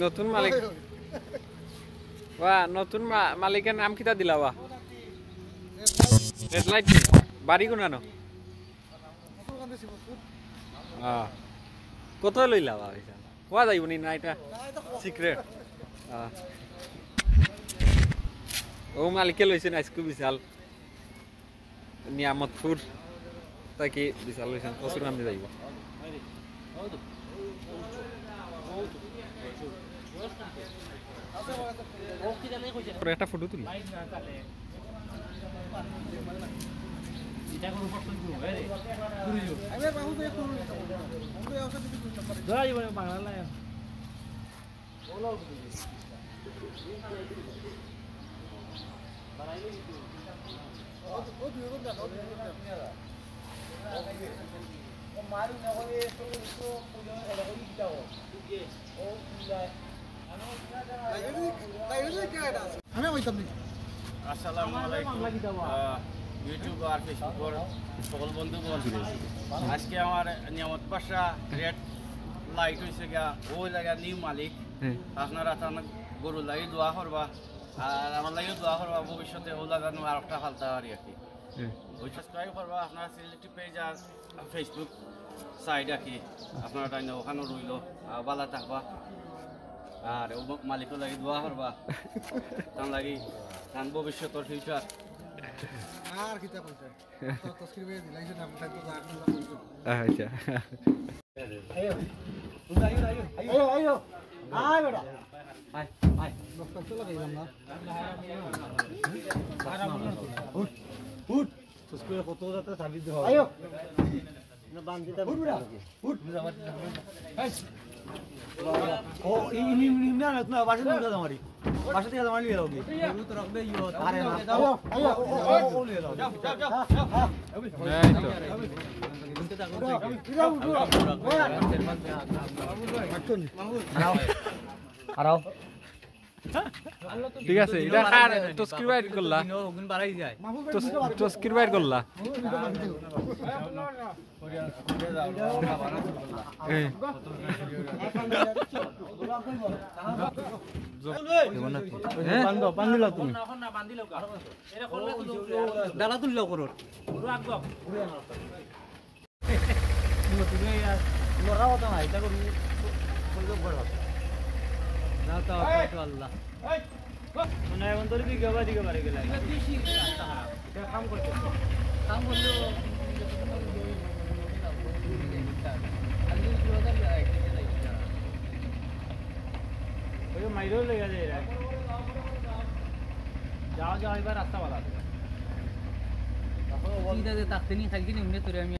নতুন মালিক নতুন মালিকের নাম কিতা দিলা রেড লাইট বাড়ি কোনানো কত লইলা কোয়া যাইব নি না এটা সিক্রেট ও মালিকে লইছেন আজকে বিশাল নিয়ামতপুর তাকে বিশাল লইছেন কসুর নাম দিয়ে যাইব একটা ফটো তুলি ইউটিউব আর ফেসবুকের সকল বন্ধুগণ আজকে আমার নিয়ামত পাশা রেড লাইট হয়েছে গা ওই জায়গা নিউ মালিক আপনারা তার গরু লাগি দোয়া করবা আর আমার লাগিও দোয়া করবা ভবিষ্যতে ও লাগানো আর একটা ফালতা আর কি ওই সাবস্ক্রাইব করবা আপনারা সিলেক্টি পেজ আর ফেসবুক সাইড আর কি আপনারা তাই ওখানে রইল বালা থাকবা আর ও মালিকও লাগি দোয়া করবা তার লাগি তার ভবিষ্যতের ফিউচার আর কিতা কইছে তো তসকিবে দিলাইছে নাম থাকতো আচ্ছা আয়ো আয়ো আয়ো আয় বেটা আয় আয় দোস্ত চলে গেলাম না উঠ উঠ তসকিবে কত যাতে সাবিত হবে আয়ো না বান্দিটা উঠ বেটা উঠ এই ও ইনি না না বাসা থেকে দামারি বাসা থেকে দামারি লিয়ে যাওগে গরু তো রাখবে ইও আরে না আয়ো আয়ো ও লিয়ে যাও যাও যাও যাও এই তো আরাও ঠিক আছে এটা কার টস্কির বাইট করলা ওগুন বাড়াই যায় টস্কির বাইট করলা ডালা তুললেও করো আল্লাহ মানে এখন তোর কি গবা দিকে পারে গেলে কাম করতে কাম করলেও মাইরও লেগে যায় যাও যাও এবার রাস্তা বাড়া তাকতে নিয়ে থাকবি না এমনি তোরে আমি